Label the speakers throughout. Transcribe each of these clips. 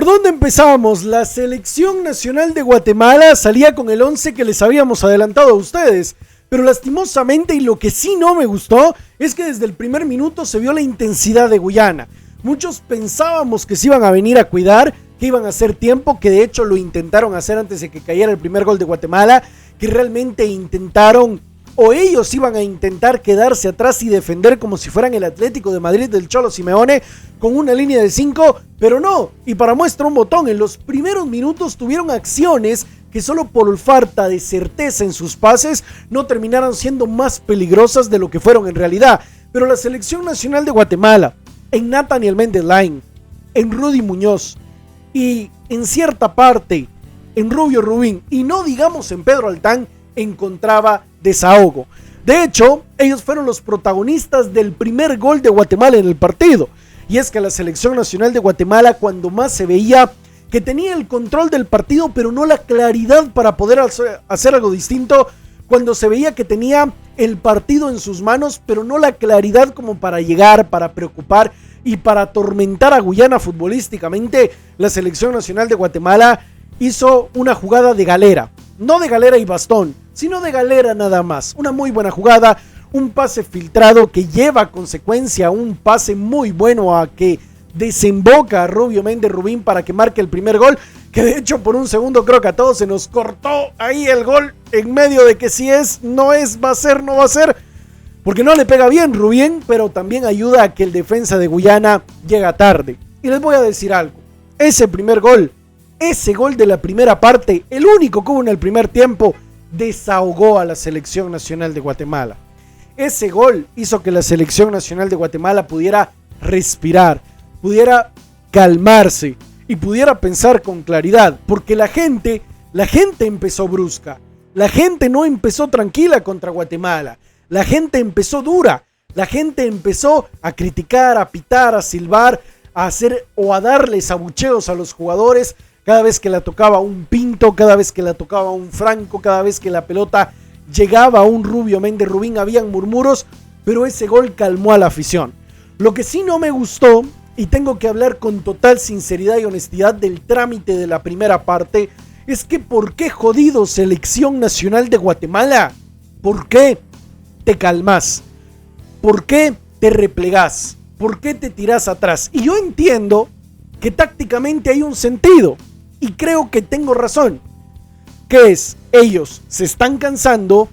Speaker 1: ¿Por dónde empezamos? La selección nacional de Guatemala salía con el 11 que les habíamos adelantado a ustedes, pero lastimosamente, y lo que sí no me gustó, es que desde el primer minuto se vio la intensidad de Guyana. Muchos pensábamos que se iban a venir a cuidar, que iban a hacer tiempo, que de hecho lo intentaron hacer antes de que cayera el primer gol de Guatemala, que realmente intentaron, o ellos iban a intentar quedarse atrás y defender como si fueran el Atlético de Madrid del Cholo Simeone, con una línea de 5, pero no, y para muestra un botón, en los primeros minutos tuvieron acciones que solo por falta de certeza en sus pases no terminaron siendo más peligrosas de lo que fueron en realidad. Pero la selección nacional de Guatemala, en Nathaniel Mendelain, en Rudy Muñoz y en cierta parte en Rubio Rubín, y no digamos en Pedro Altán, encontraba desahogo. De hecho, ellos fueron los protagonistas del primer gol de Guatemala en el partido. Y es que la selección nacional de Guatemala, cuando más se veía que tenía el control del partido, pero no la claridad para poder hacer algo distinto, cuando se veía que tenía el partido en sus manos, pero no la claridad como para llegar, para preocupar y para atormentar a Guyana futbolísticamente, la selección nacional de Guatemala hizo una jugada de galera, no de galera y bastón, sino de galera nada más. Una muy buena jugada, un pase filtrado que lleva a consecuencia un pase muy bueno a que desemboca a Rubio Méndez Rubín para que marque el primer gol, que de hecho por un segundo creo que a todos se nos cortó ahí el gol en medio de que si es, no es, va a ser, no va a ser, porque no le pega bien Rubín, pero también ayuda a que el defensa de Guyana llega tarde. Y les voy a decir algo, ese primer gol, ese gol de la primera parte, el único que hubo en el primer tiempo, desahogó a la selección nacional de Guatemala. Ese gol hizo que la selección nacional de Guatemala pudiera respirar, pudiera calmarse y pudiera pensar con claridad, porque la gente empezó brusca, la gente no empezó tranquila contra Guatemala, la gente empezó dura, la gente empezó a criticar, a pitar, a silbar, a hacer o a darles abucheos a los jugadores cada vez que la tocaba un Pinto, cada vez que la tocaba un Franco, cada vez que la pelota llegaba a un Rubio Méndez Rubín, habían murmuros, pero ese gol calmó a la afición. Lo que sí no me gustó, y tengo que hablar con total sinceridad y honestidad del trámite de la primera parte, es que ¿por qué jodido selección nacional de Guatemala? ¿Por qué te calmas? ¿Por qué te replegás? ¿Por qué te tirás atrás? Y yo entiendo que tácticamente hay un sentido, y creo que tengo razón, que es, ellos se están cansando,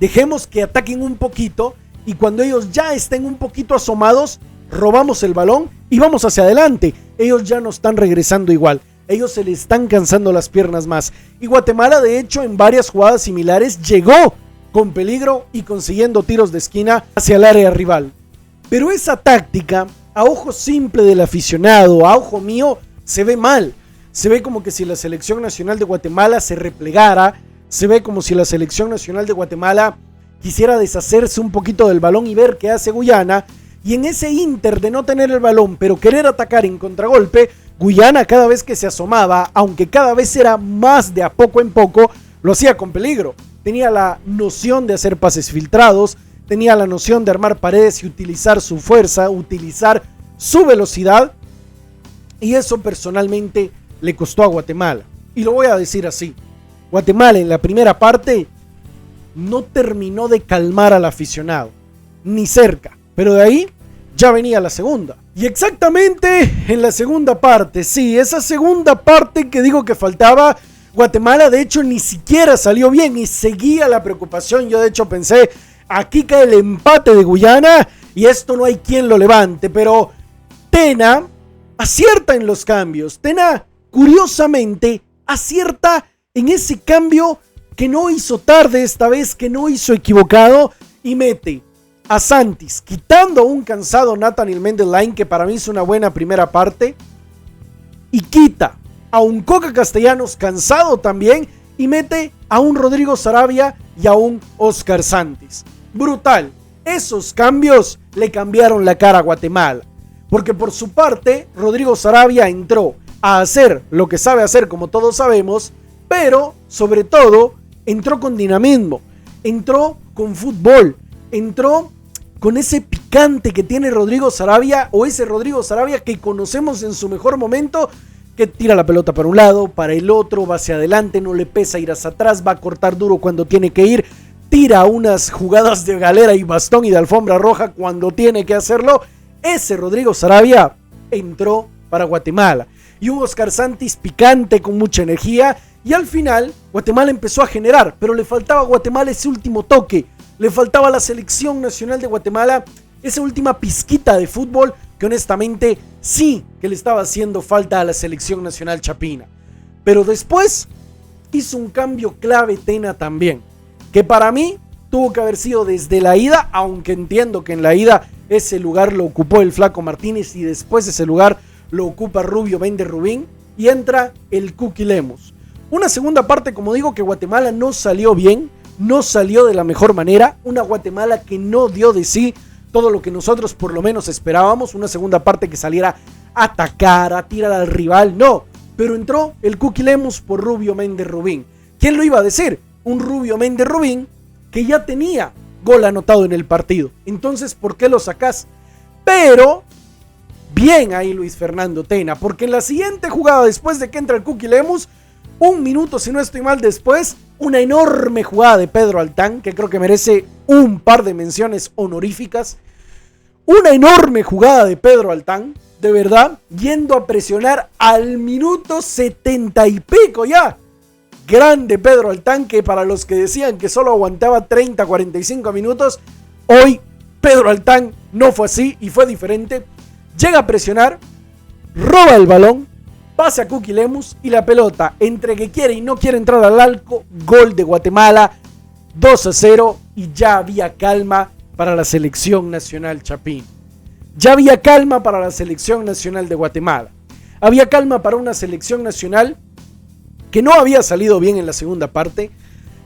Speaker 1: dejemos que ataquen un poquito, y cuando ellos ya estén un poquito asomados, robamos el balón y vamos hacia adelante. Ellos ya no están regresando igual, ellos se les están cansando las piernas más. Y Guatemala, de hecho, en varias jugadas similares llegó con peligro y consiguiendo tiros de esquina hacia el área rival. Pero esa táctica, a ojo simple del aficionado, a ojo mío, se ve mal. Se ve como que si la selección nacional de Guatemala se replegara, se ve como si la selección nacional de Guatemala quisiera deshacerse un poquito del balón y ver qué hace Guyana. Y en ese inter de no tener el balón, pero querer atacar en contragolpe, Guyana cada vez que se asomaba, aunque cada vez era más de a poco en poco, lo hacía con peligro. Tenía la noción de hacer pases filtrados, tenía la noción de armar paredes y utilizar su fuerza, utilizar su velocidad. Y eso personalmente le costó a Guatemala. Y lo voy a decir así. Guatemala en la primera parte no terminó de calmar al aficionado. Ni cerca. Pero de ahí ya venía la segunda. Y exactamente en la segunda parte. Sí, esa segunda parte que digo que faltaba. Guatemala de hecho ni siquiera salió bien. Y seguía la preocupación. Yo de hecho pensé, aquí cae el empate de Guyana. Y esto no hay quien lo levante. Pero Tena acierta en los cambios. Tena curiosamente acierta en ese cambio que no hizo tarde esta vez, que no hizo equivocado, y mete a Santis, quitando a un cansado Nathaniel Mendelain, que para mí hizo una buena primera parte, y quita a un Coca Castellanos cansado también, y mete a un Rodrigo Saravia y a un Oscar Santis. Brutal. Esos cambios le cambiaron la cara a Guatemala, porque por su parte Rodrigo Saravia entró a hacer lo que sabe hacer, como todos sabemos, pero sobre todo entró con dinamismo, entró con fútbol, entró con ese picante que tiene Rodrigo Saravia, o ese Rodrigo Saravia que conocemos en su mejor momento, que tira la pelota para un lado, para el otro, va hacia adelante, no le pesa ir hacia atrás, va a cortar duro cuando tiene que ir, tira unas jugadas de galera y bastón y de alfombra roja cuando tiene que hacerlo. Ese Rodrigo Saravia entró para Guatemala. Y un Oscar Santis picante, con mucha energía, y al final Guatemala empezó a generar, pero le faltaba a Guatemala ese último toque, le faltaba a la selección nacional de Guatemala esa última pizquita de fútbol que honestamente sí que le estaba haciendo falta a la selección nacional chapina. Pero después hizo un cambio clave Tena también, que para mí tuvo que haber sido desde la ida, aunque entiendo que en la ida ese lugar lo ocupó el Flaco Martínez y después ese lugar lo ocupa Rubio Méndez Rubín y entra el Cookie Lemus. Una segunda parte, como digo, que Guatemala no salió bien, no salió de la mejor manera, una Guatemala que no dio de sí todo lo que nosotros por lo menos esperábamos, una segunda parte que saliera a atacar, a tirar al rival, no, pero entró el Cookie Lemus por Rubio Méndez Rubín. ¿Quién lo iba a decir? Un Rubio Méndez Rubín que ya tenía gol anotado en el partido, entonces ¿por qué lo sacás? Pero bien ahí Luis Fernando Tena, porque en la siguiente jugada, después de que entra el Cookie Lemus, un minuto, si no estoy mal, después, una enorme jugada de Pedro Altán, que creo que merece un par de menciones honoríficas. Una enorme jugada de Pedro Altán, de verdad, yendo a presionar al minuto 70 y pico ya. Grande Pedro Altán, que para los que decían que solo aguantaba 30, 45 minutos, hoy Pedro Altán no fue así y fue diferente. Llega a presionar, roba el balón, pasa a Cookie Lemus y la pelota, entre que quiere y no quiere entrar al arco, gol de Guatemala, 2-0, y ya había calma para la selección nacional chapín. Ya había calma para la selección nacional de Guatemala. Había calma para una selección nacional que no había salido bien en la segunda parte,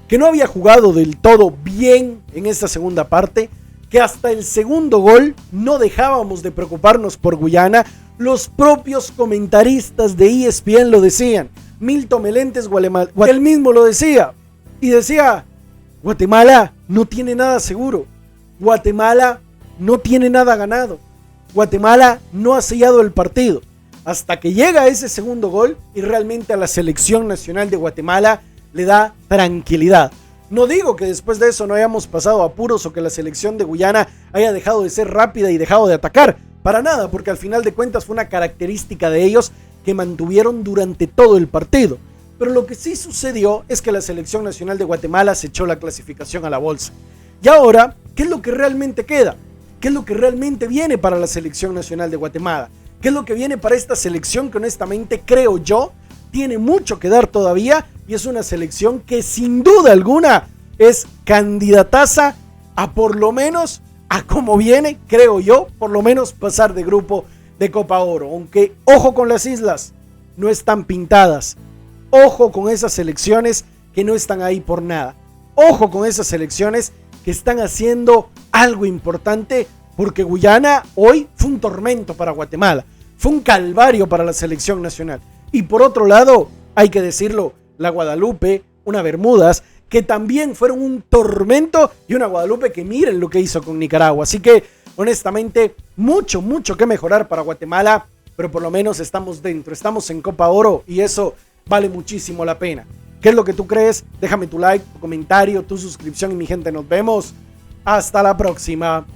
Speaker 1: que no había jugado del todo bien en esta segunda parte, que hasta el segundo gol no dejábamos de preocuparnos por Guyana. Los propios comentaristas de ESPN lo decían. Milton Melentes, él mismo lo decía. Y decía, Guatemala no tiene nada seguro. Guatemala no tiene nada ganado. Guatemala no ha sellado el partido. Hasta que llega ese segundo gol y realmente a la selección nacional de Guatemala le da tranquilidad. No digo que después de eso no hayamos pasado apuros o que la selección de Guyana haya dejado de ser rápida y dejado de atacar. Para nada, porque al final de cuentas fue una característica de ellos que mantuvieron durante todo el partido. Pero lo que sí sucedió es que la selección nacional de Guatemala se echó la clasificación a la bolsa. Y ahora, ¿qué es lo que realmente queda? ¿Qué es lo que realmente viene para la selección nacional de Guatemala? ¿Qué es lo que viene para esta selección que honestamente creo yo tiene mucho que dar todavía? Y es una selección que sin duda alguna es candidataza a por lo menos, a como viene, creo yo, por lo menos pasar de grupo de Copa Oro. Aunque ojo con las islas, no están pintadas. Ojo con esas selecciones que no están ahí por nada. Ojo con esas selecciones que están haciendo algo importante, porque Guyana hoy fue un tormento para Guatemala. Fue un calvario para la selección nacional. Y por otro lado, hay que decirlo, la Guadalupe, una Bermudas, que también fueron un tormento, y una Guadalupe que miren lo que hizo con Nicaragua. Así que, honestamente, mucho que mejorar para Guatemala, pero por lo menos estamos dentro, estamos en Copa Oro y eso vale muchísimo la pena. ¿Qué es lo que tú crees? Déjame tu like, tu comentario, tu suscripción y mi gente, nos vemos. Hasta la próxima.